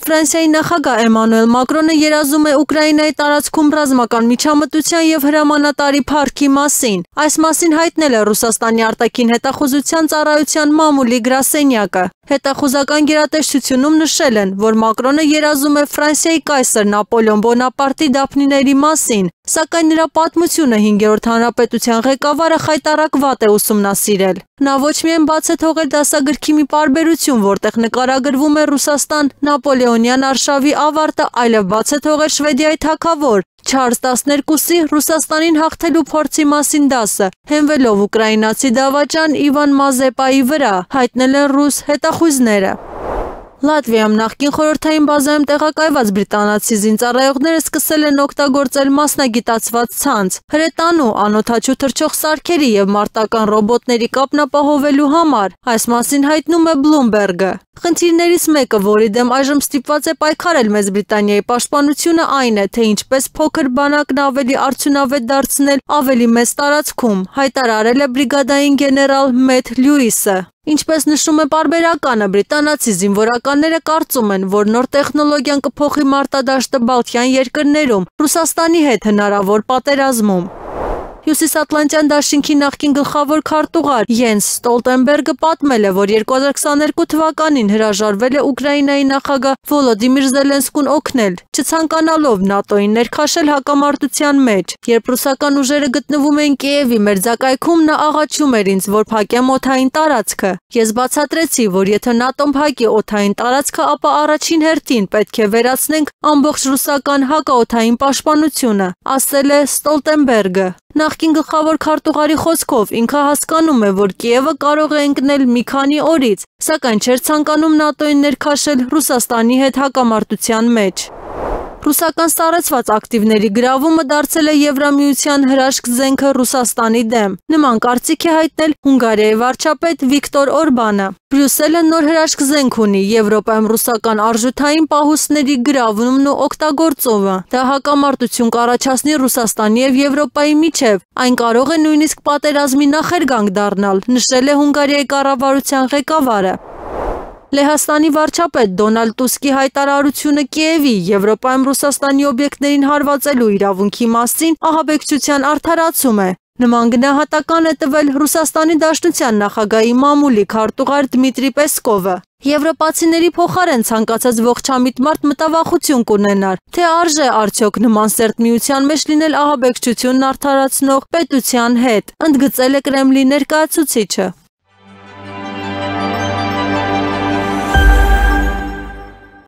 Ֆրանսիայի նախագահ Էմանուել Մակրոնը երազում է Ուկրաինայի տարածքում ռազմական միջամտության եւ հրամանատարի փառքի մասին։ Այս մասին հայտնել է Ռուսաստանի արտաքին հետախուզության ծառայության մամուլի գրասենյակը։ Հետախուզական գերատեսչությունում նշել են, որ Մակրոնը երազում է Ֆրանսիայի կայսր Նապոլեոն Բոնապարտի դափնիների մասին, սակայն նրա պատմությունը 5-րդ հանրապետության ղեկավարը խայտառակ վատ է ուսումնասիրել։ Նա ոչ միայն բաց է թողել դասագրքի մի պարբերություն, որտեղ նկարագրվում է Ռուսաստան-Նապոլեոնյան արշավի ավարտը, այլև բաց է թողել Շվեդիայի թագավոր Չարլզ 12-ի Ռուսաստանին հաղթելու փորձի մասին դասը, հենվելով ուկրաինացի դավաճան Իվան Մազեպայի վրա, հայտնել են ռուս հետախույզները։ Լատվիայում նախկին խորհրդային բազայում տեղակայված բրիտանացի զինծառայողները սկսել են օգտագործել մասնագիտացված ցանց, հրետանու, անօդաչու թռչող սարքերի եւ մարտական ռոբոտների կապն ապահովելու համար, այս մասին հայտնում է Bloomberg-ը։ Խնդիրներից մեկը, որի դեմ այժմ ստիպված է պայքարել Մեծ Բրիտանիայի պաշտպանությունը, այն է, թե ինչպես փոքր բանակն ավելի արդյունավետ դարձնել ավելի մեծ տարածքում, հայտարարել է բրիգադային գեներալ Մեթ Լյուիսը։ Ինչպես նշում է պարբերականը, բրիտանացի զինվորականները կարծում են, որ նոր տեխնոլոգիան կփոխի մարտադաշտը Բալթյան երկրներում, Ռուսաստանի հետ հնարավոր պատերազմում։ Հյուսիսատլանտյան դաշինքի նախկին գլխավոր քարտուղար Յենս Ստոլտենբերգը պատմել է, որ 2022 թվականին հրաժարվել է Ուկրաինայի նախագահ Վոլոդիմիր Զելենսկուն օգնել, չցանկանալով ՆԱՏՕ-ին ներքաշել հակամարտության մեջ։ Երբ ռուսական ուժերը գտնվում էին Կիևի մերձակայքում, նա աղաչում էր ինձ, որ փակեմ օդային տարածքը։ Ես բացատրեցի, որ եթե ՆԱՏՕ-ն փակի օդային տարածքը, ապա առաջին հերթին պետք է վերացնենք ամբողջ ռուսական հակաօդային պաշտպանությունը, ասել է Ստոլտենբերգը։ Նախկին գլխավոր քարտուղարի խոսքով ինքը հասկանում է, որ Կիևը կարող է ընկնել մի քանի օրից, սակայն չէր ցանկանում ՆԱՏՕ-ին ներքաշել Ռուսաստանի հետ հակամարտության մեջ։ Ռուսական սառեցված ակտիվների գրավումը դարձել է Եվրամիության հրաշք զենքը Ռուսաստանի դեմ։ Նման կարծիք է հայտնել Հունգարիայի վարչապետ Վիկտոր Օրբանը։ Բրյուսելը նոր հրաշք զենք ունի Եվրոպայում ռուսական արժութային պահուստների գրավումն ու օգտագործումը։ Դա հակամարտություն կառաջացնի Ռուսաստանի եւ Եվրոպայի միջև։ Այն կարող է նույնիսկ պատերազմի նախերգանք դառնալ, նշել է Հունգարիայի կառավարության ղեկավարը։ Լեհաստանի վարչապետ Դոնալդ Տուսկի հայտարարությունը Կիևի Եվրոպայում Ռուսաստանի օբյեկտներին հարվածելու իրավունքի մասին ահաբեկչության արդարացում է։ Նման գնահատական է տվել Ռուսաստանի Դաշնության նախագահի մամուլի քարտուղար Դմիտրի Պեսկովը։ Եվրոպացիների փոխարեն ցանկացած ողջամիտ մարդ մտավախություն կունենար, թե արժե արդյոք նման սերտ միության մեջ լինել ահաբեկչությունն արդարացնող պետության հետ, ընդգծել է Կրեմլի ներկայացուցիչը։